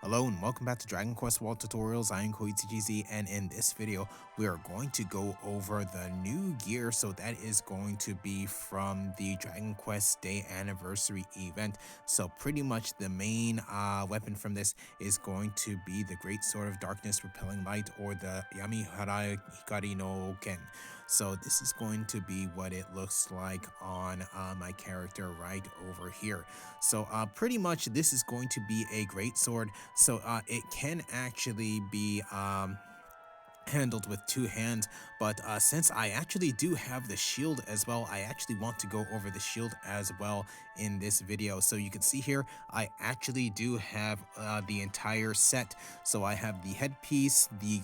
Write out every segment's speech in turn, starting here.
Hello and welcome back to Dragon Quest World Tutorials. I am KoichiGZ, and in this video we are going to go over the new gear. So that is going to be from the Dragon Quest Day Anniversary event. So pretty much the main weapon from this is going to be the Great Sword of Darkness Repelling Light, or the Yami Hikari no Ken. So this is going to be what it looks like on my character right over here. So pretty much this is going to be a great sword. So it can actually be handled with two hands, but since I actually do have the shield as well, I actually want to go over the shield as well in this video. So you can see here I actually do have the entire set. So I have the headpiece, the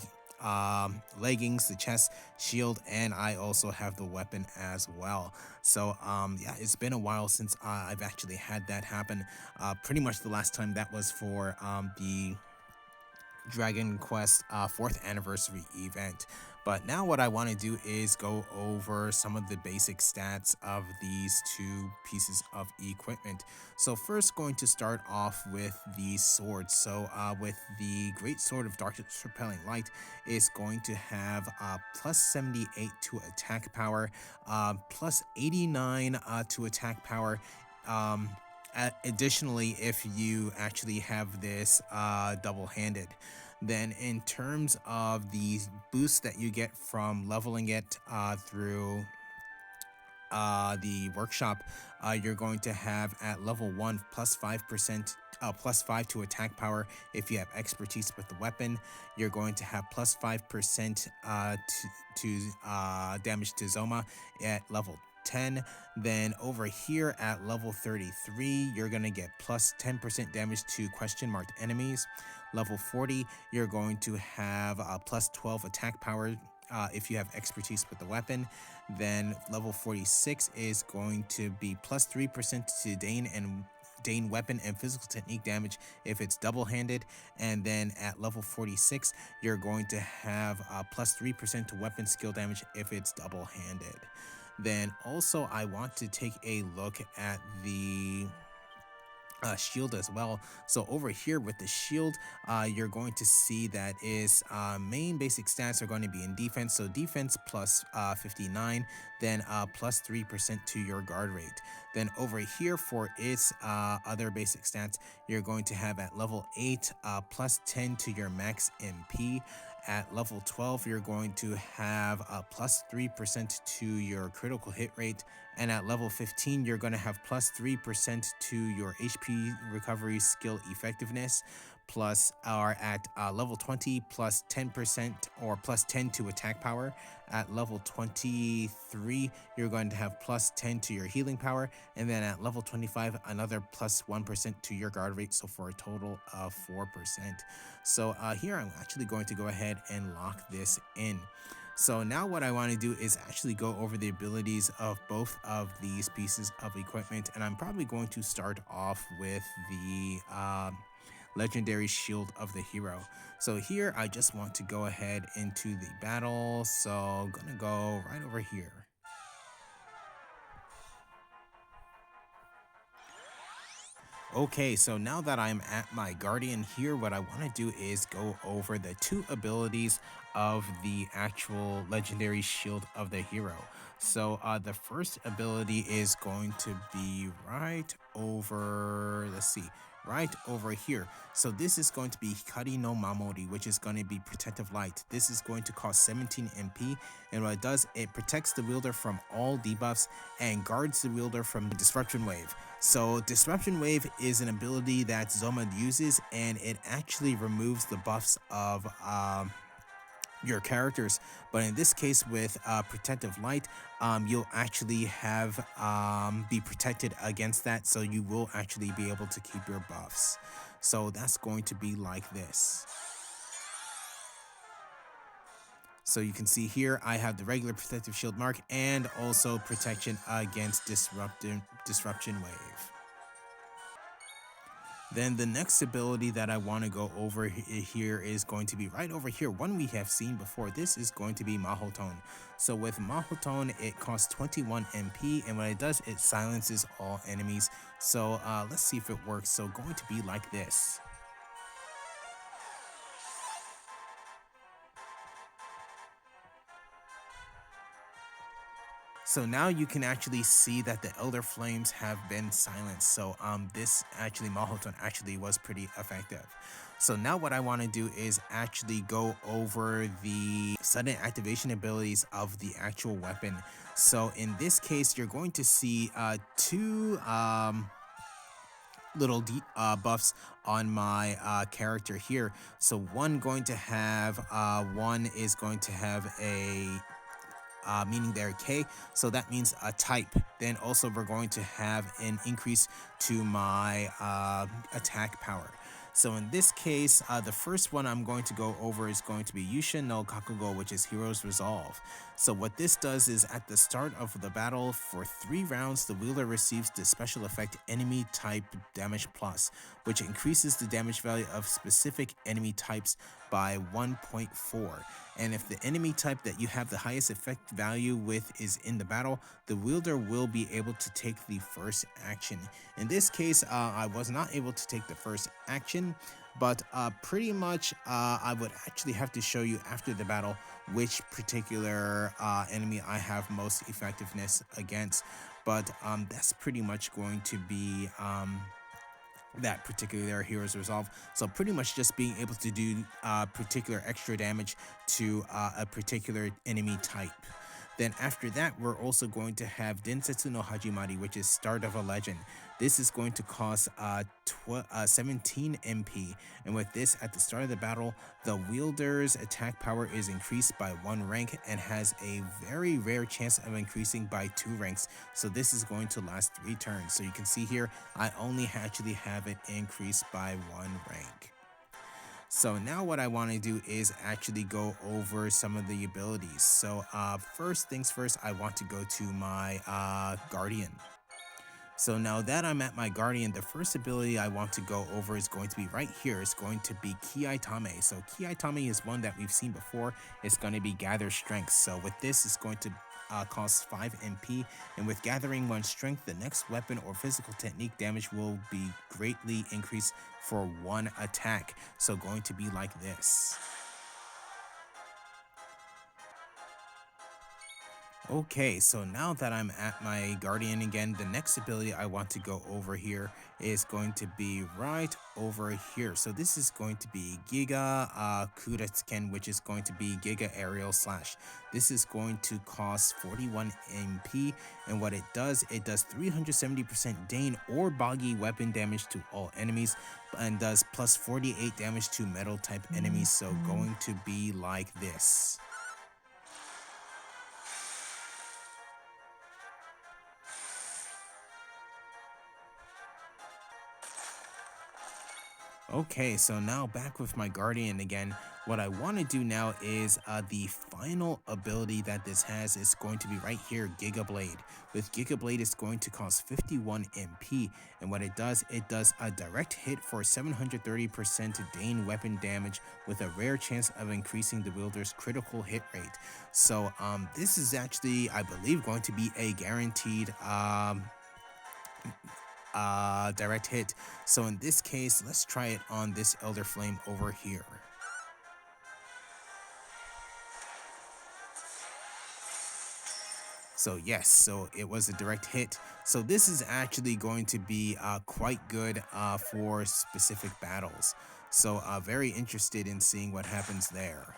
leggings, the chest, shield, and I also have the weapon as well. So yeah, it's been a while since I've actually had that happen. Pretty much the last time that was for the Dragon Quest 4th anniversary event. But now what I want to do is go over some of the basic stats of these two pieces of equipment. So first, going to start off with the sword. So with the Great Sword of Darkness Repelling Light, is going to have plus 78 to attack power, plus 89 to attack power. Additionally, if you actually have this double-handed, then in terms of the boost that you get from leveling it through the workshop, you're going to have at level 1 plus 5%, plus 5 to attack power. If you have expertise with the weapon, you're going to have plus 5% to damage to Zoma at level 10. Then over here at level 33, you're going to get plus 10% damage to question marked enemies. Level 40, you're going to have plus 12 attack power if you have expertise with the weapon. Then level 46 is going to be plus 3% to Dein weapon and physical technique damage if it's double-handed. And then at level 46, you're going to have plus 3% to weapon skill damage if it's double-handed. Then also I want to take a look at the shield as well. So over here with the shield, you're going to see that is main basic stats are going to be in defense. So defense plus 59, then plus 3% to your guard rate. Then over here for its other basic stats, you're going to have at level 8 plus 10 to your max MP. At level 12, you're going to have plus 3% to your critical hit rate. And at level 15, you're going to have plus 3% to your HP recovery skill effectiveness. Plus, or at level 20, plus 10% or plus 10 to attack power. At level 23, you're going to have plus 10 to your healing power. And then at level 25, another plus 1% to your guard rate. So for a total of 4%. So here I'm actually going to go ahead and lock this in. So now what I want to do is actually go over the abilities of both of these pieces of equipment, and I'm probably going to start off with the legendary shield of the hero. So here I just want to go ahead into the battle, so I'm gonna go right over here. Okay, so now that I'm at my Guardian here, what I want to do is go over the two abilities of the actual legendary shield of the hero. So the first ability is going to be right over, let's see, right over here. So this is going to be Hikari no Mamori, which is going to be Protective Light. This is going to cost 17 MP, and what it does, it protects the wielder from all debuffs and guards the wielder from Disruption Wave. So Disruption Wave is an ability that Zoma uses, and it actually removes the buffs of your characters. But in this case with Protective Light, you'll actually have be protected against that, so you will actually be able to keep your buffs. So that's going to be like this. So you can see here I have the regular protective shield mark and also protection against disruption wave. Then the next ability that I want to go over here is going to be right over here, one we have seen before. This is going to be Mahotone. So with Mahotone, it costs 21 MP, and what it does, it silences all enemies. So let's see if it works. So going to be like this. So now you can actually see that the Elder Flames have been silenced. So this actually Mahoton actually was pretty effective. So now what I want to do is actually go over the sudden activation abilities of the actual weapon. So in this case, you're going to see two little buffs on my character here. So one is going to have a meaning there K, so that means a type. Then also we're going to have an increase to my attack power. So in this case, the first one I'm going to go over is going to be Yushin no Kakugo, which is Hero's Resolve. So what this does is at the start of the battle, for 3 rounds, the wielder receives the special effect Enemy Type Damage Plus, which increases the damage value of specific enemy types by 1.4. And if the enemy type that you have the highest effect value with is in the battle, the wielder will be able to take the first action. In this case, I was not able to take the first action, but pretty much I would actually have to show you after the battle which particular enemy I have most effectiveness against. But that's pretty much going to be that particular Hero's Resolve. So pretty much just being able to do particular extra damage to a particular enemy type. Then after that, we're also going to have Densetsu no Hajimari, which is Start of a Legend. This is going to cost 17 MP, and with this, at the start of the battle, the wielder's attack power is increased by 1 rank and has a very rare chance of increasing by 2 ranks. So this is going to last 3 turns. So you can see here, I only actually have it increased by 1 rank. So now what I want to do is actually go over some of the abilities. So first things first, I want to go to my Guardian. So now that I'm at my Guardian, the first ability I want to go over is going to be right here. It's going to be Kiaitame. So Kiaitame is one that we've seen before. It's going to be Gather Strength. So with this, it's going to cost 5 MP, and with gathering 1 strength, the next weapon or physical technique damage will be greatly increased for 1 attack. So going to be like this. Okay, so now that I'm at my Guardian again, the next ability I want to go over here is going to be right over here. So this is going to be Giga Kuretsuken, which is going to be Giga Aerial Slash. This is going to cost 41 MP, and what it does 370% Dane or Boggy weapon damage to all enemies, and does plus 48 damage to metal type enemies, so going to be like this. Okay, so now back with my Guardian again. What I want to do now is the final ability that this has is going to be right here, Giga Blade. With Giga Blade, it's going to cost 51 MP, and what it does a direct hit for 730% Dane weapon damage with a rare chance of increasing the wielder's critical hit rate. So this is actually, I believe, going to be a guaranteed direct hit. So in this case, let's try it on this Elder Flame over here. So yes, so it was a direct hit. So this is actually going to be quite good for specific battles. So very interested in seeing what happens there.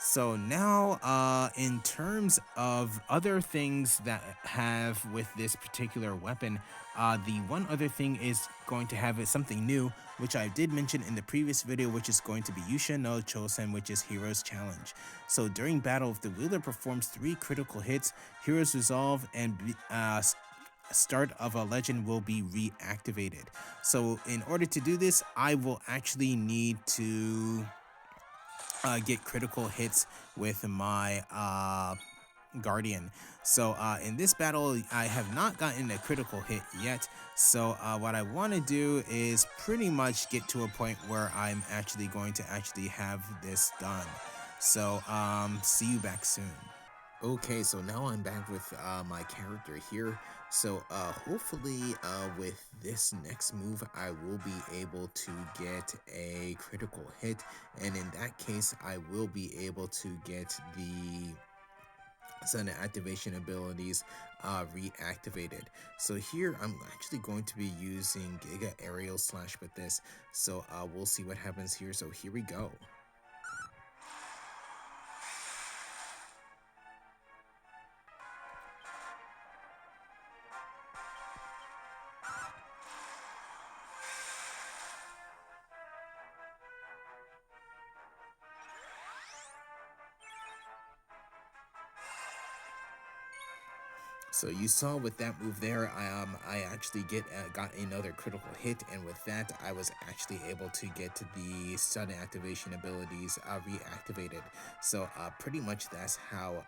So now, in terms of other things that have with this particular weapon, the one other thing is going to have is something new, which I did mention in the previous video, which is going to be Yusha no Chosen, which is Hero's Challenge. So during battle, if the wielder performs 3 critical hits, Hero's Resolve and Start of a Legend will be reactivated. So in order to do this, I will actually need to get critical hits with my Guardian. So in this battle, I have not gotten a critical hit yet. So what I want to do is pretty much get to a point where I'm actually going to have this done. So see you back soon. Okay, so now I'm back with my character here. So hopefully with this next move I will be able to get a critical hit, and in that case I will be able to get the sudden activation abilities reactivated. So here I'm actually going to be using Giga Aerial Slash with this, so we'll see what happens here. So here we go. So you saw with that move there, I actually got another critical hit, and with that I was actually able to get the sudden activation abilities reactivated. So pretty much that's how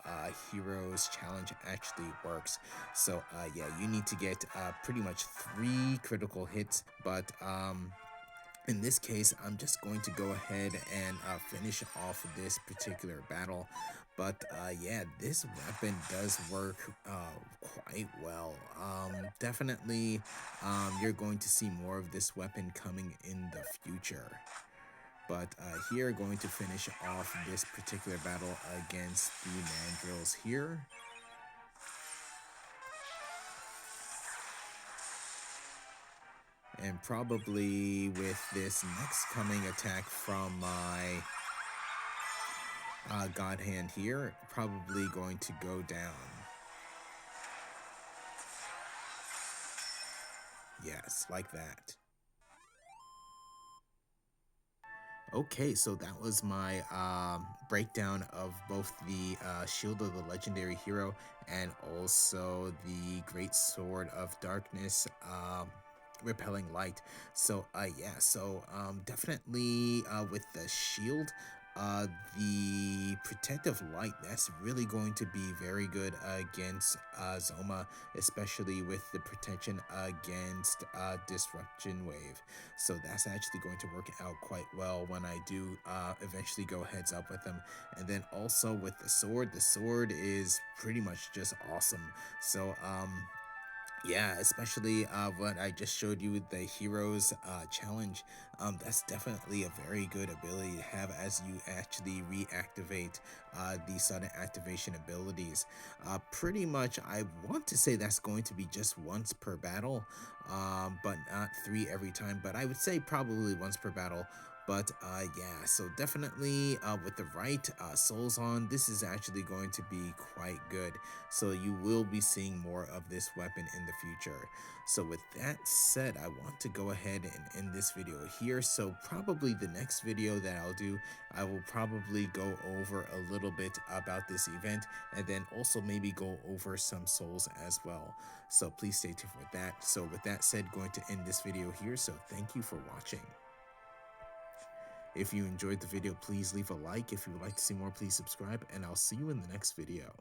Heroes Challenge actually works. So yeah, you need to get pretty much 3 critical hits, but in this case, I'm just going to go ahead and finish off this particular battle. But yeah, this weapon does work quite well. Definitely, you're going to see more of this weapon coming in the future. But here, going to finish off this particular battle against the Mandrills here. And probably with this next coming attack from my God Hand here, probably going to go down. Yes, like that. Okay, so that was my breakdown of both the Shield of the Legendary Hero and also the Great Sword of Darkness, Repelling Light. So yeah, so definitely with the shield, uh the protective light, that's really going to be very good against Zoma, especially with the protection against disruption wave. So that's actually going to work out quite well when I do eventually go heads up with them. And then also with the sword is pretty much just awesome. So yeah, especially what I just showed you, the heroes challenge. That's definitely a very good ability to have as you actually reactivate the sudden activation abilities. Pretty much, I want to say that's going to be just once per battle, but not 3 every time. But I would say probably once per battle. But yeah, so definitely with the right souls on, this is actually going to be quite good. So you will be seeing more of this weapon in the future. So with that said, I want to go ahead and end this video here. So probably the next video that I'll do, I will probably go over a little bit about this event, and then also maybe go over some souls as well. So please stay tuned for that. So with that said, going to end this video here. So thank you for watching. If you enjoyed the video, please leave a like. If you would like to see more, please subscribe, and I'll see you in the next video.